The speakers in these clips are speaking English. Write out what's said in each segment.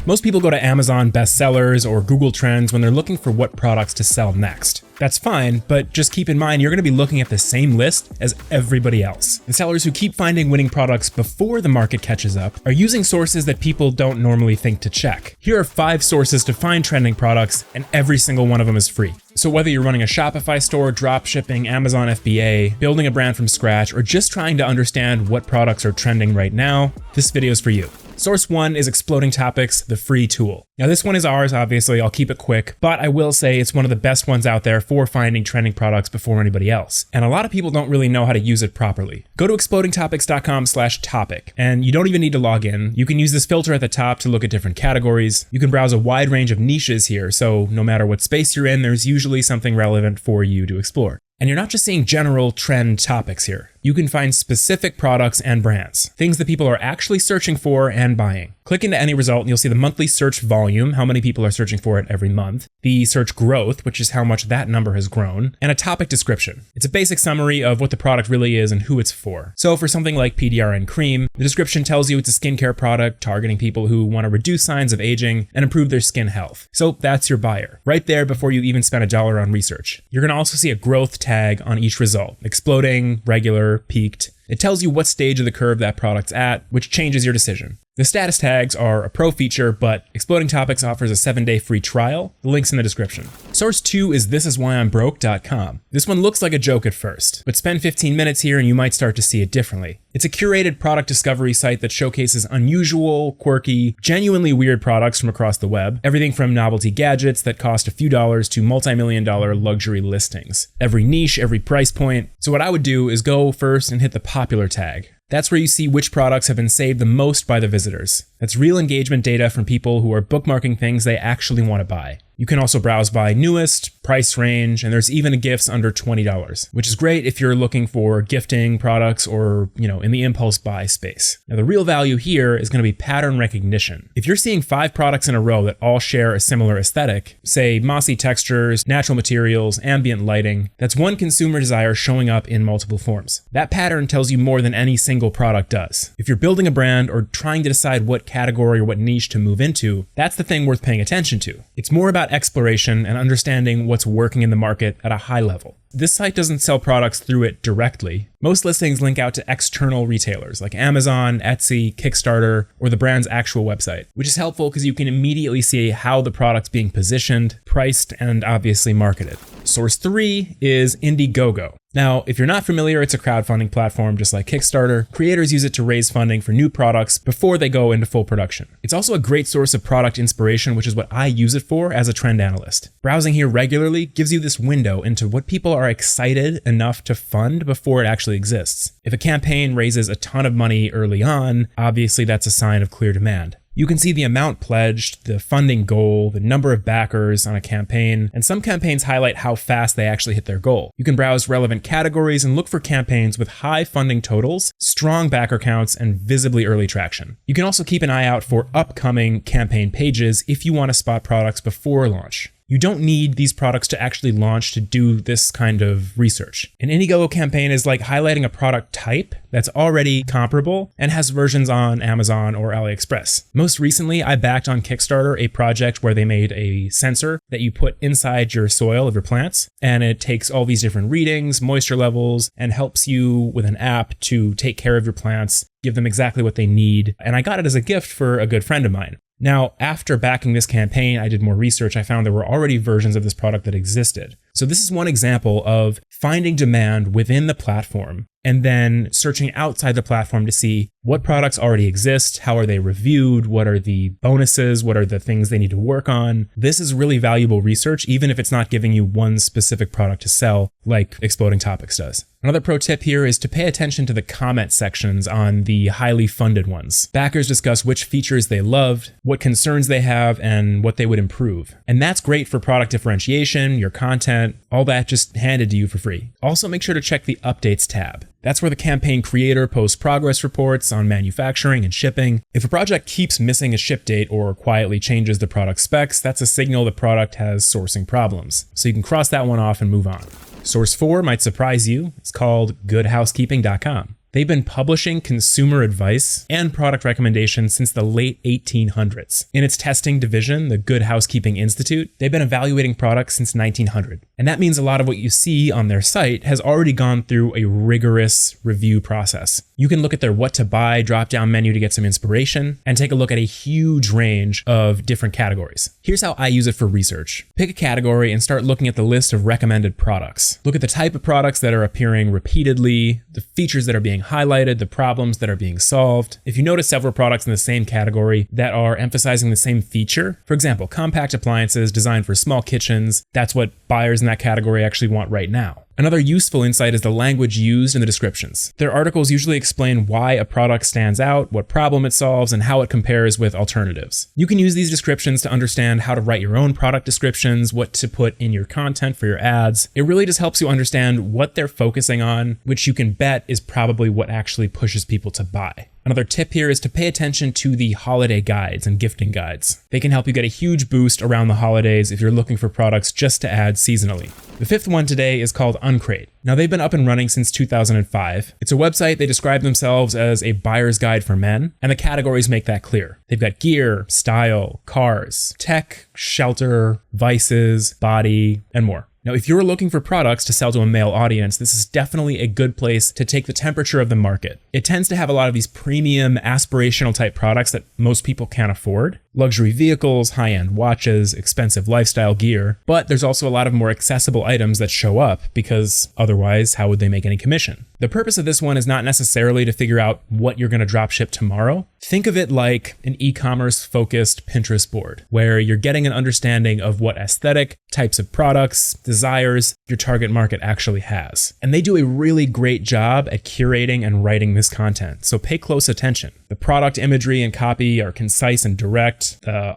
Most people go to Amazon bestsellers or Google Trends when they're looking for what products to sell next. That's fine, but just keep in mind you're going to be looking at the same list as everybody else. And sellers who keep finding winning products before the market catches up are using sources that people don't normally think to check. Here are 5 sources to find trending products, and every single one of them is free. So whether you're running a Shopify store, dropshipping, Amazon FBA, building a brand from scratch, or just trying to understand what products are trending right now, this video is for you. Source 1 is Exploding Topics, the free tool. Now this one is ours, obviously, I'll keep it quick, but I will say it's one of the best ones out there for finding trending products before anybody else. And a lot of people don't really know how to use it properly. Go to explodingtopics.com/topic, and you don't even need to log in. You can use this filter at the top to look at different categories. You can browse a wide range of niches here, so no matter what space you're in, there's usually something relevant for you to explore. And you're not just seeing general trend topics here. You can find specific products and brands, things that people are actually searching for and buying. Click into any result and you'll see the monthly search volume, how many people are searching for it every month, the search growth, which is how much that number has grown, and a topic description. It's a basic summary of what the product really is and who it's for. So for something like PDRN Cream, the description tells you it's a skincare product targeting people who want to reduce signs of aging and improve their skin health. So that's your buyer, right there before you even spend $1 on research. You're going to also see a growth tag on each result, exploding, regular, peaked. It tells you what stage of the curve that product's at, which changes your decision. The status tags are a pro feature, but Exploding Topics offers a 7-day free trial. The link's in the description. Source 2 is thisiswhyimbroke.com. This one looks like a joke at first, but spend 15 minutes here and you might start to see it differently. It's a curated product discovery site that showcases unusual, quirky, genuinely weird products from across the web. Everything from novelty gadgets that cost a few dollars to multi-million-dollar luxury listings. Every niche, every price point. So what I would do is go first and hit the popular tag. That's where you see which products have been saved the most by the visitors. That's real engagement data from people who are bookmarking things they actually want to buy. You can also browse by newest, price range, and there's even gifts under $20, which is great if you're looking for gifting products or, in the impulse buy space. Now, the real value here is going to be pattern recognition. If you're seeing 5 products in a row that all share a similar aesthetic, say mossy textures, natural materials, ambient lighting, that's one consumer desire showing up in multiple forms. That pattern tells you more than any single product does. If you're building a brand or trying to decide what category or what niche to move into, that's the thing worth paying attention to. It's more about exploration and understanding what's working in the market at a high level. This site doesn't sell products through it directly. Most listings link out to external retailers like Amazon, Etsy, Kickstarter, or the brand's actual website, which is helpful because you can immediately see how the product's being positioned, priced, and obviously marketed. Source 3 is Indiegogo. Now, if you're not familiar, it's a crowdfunding platform just like Kickstarter. Creators use it to raise funding for new products before they go into full production. It's also a great source of product inspiration, which is what I use it for as a trend analyst. Browsing here regularly gives you this window into what people are excited enough to fund before it actually exists. If a campaign raises a ton of money early on, obviously that's a sign of clear demand. You can see the amount pledged, the funding goal, the number of backers on a campaign, and some campaigns highlight how fast they actually hit their goal. You can browse relevant categories and look for campaigns with high funding totals, strong backer counts, and visibly early traction. You can also keep an eye out for upcoming campaign pages if you want to spot products before launch. You don't need these products to actually launch to do this kind of research. An Indiegogo campaign is like highlighting a product type that's already comparable and has versions on Amazon or AliExpress. Most recently, I backed on Kickstarter a project where they made a sensor that you put inside your soil of your plants, and it takes all these different readings, moisture levels, and helps you with an app to take care of your plants, give them exactly what they need. And I got it as a gift for a good friend of mine. Now, after backing this campaign, I did more research. I found there were already versions of this product that existed. So this is one example of finding demand within the platform and then searching outside the platform to see what products already exist, how are they reviewed, what are the bonuses, what are the things they need to work on. This is really valuable research, even if it's not giving you one specific product to sell like Exploding Topics does. Another pro tip here is to pay attention to the comment sections on the highly funded ones. Backers discuss which features they loved, what concerns they have, and what they would improve. And that's great for product differentiation, your content, all that just handed to you for free. Also make sure to check the updates tab. That's where the campaign creator posts progress reports on manufacturing and shipping. If a project keeps missing a ship date or quietly changes the product specs, that's a signal the product has sourcing problems. So you can cross that one off and move on. Source 4 might surprise you. It's called goodhousekeeping.com. They've been publishing consumer advice and product recommendations since the late 1800s. In its testing division, the Good Housekeeping Institute, they've been evaluating products since 1900. And that means a lot of what you see on their site has already gone through a rigorous review process. You can look at their what to buy drop-down menu to get some inspiration and take a look at a huge range of different categories. Here's how I use it for research. Pick a category and start looking at the list of recommended products. Look at the type of products that are appearing repeatedly, the features that are being highlighted, the problems that are being solved. If you notice several products in the same category that are emphasizing the same feature, for example, compact appliances designed for small kitchens, that's what buyers in that category actually want right now. Another useful insight is the language used in the descriptions. Their articles usually explain why a product stands out, what problem it solves, and how it compares with alternatives. You can use these descriptions to understand how to write your own product descriptions, what to put in your content for your ads. It really just helps you understand what they're focusing on, which you can bet is probably what actually pushes people to buy. Another tip here is to pay attention to the holiday guides and gifting guides. They can help you get a huge boost around the holidays if you're looking for products just to add seasonally. The fifth one today is called Uncrate. Now, they've been up and running since 2005. It's a website. They describe themselves as a buyer's guide for men, and the categories make that clear. They've got gear, style, cars, tech, shelter, vices, body, and more. Now, if you're looking for products to sell to a male audience, this is definitely a good place to take the temperature of the market. It tends to have a lot of these premium, aspirational type products that most people can't afford. Luxury vehicles, high-end watches, expensive lifestyle gear, but there's also a lot of more accessible items that show up because otherwise, how would they make any commission? The purpose of this one is not necessarily to figure out what you're going to drop ship tomorrow. Think of it like an e-commerce focused Pinterest board, where you're getting an understanding of what aesthetic, types of products, desires your target market actually has. And they do a really great job at curating and writing this content, so pay close attention. The product imagery and copy are concise and direct.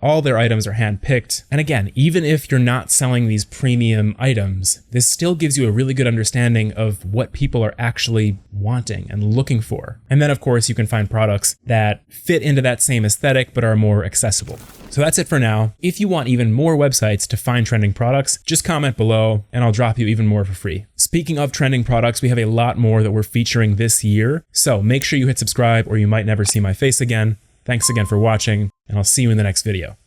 All their items are hand-picked. And again, even if you're not selling these premium items, this still gives you a really good understanding of what people are actually wanting and looking for. And then, of course, you can find products that fit into that same aesthetic but are more accessible. So that's it for now. If you want even more websites to find trending products, just comment below and I'll drop you even more for free. Speaking of trending products, we have a lot more that we're featuring this year. So make sure you hit subscribe or you might never see my face again. Thanks again for watching, and I'll see you in the next video.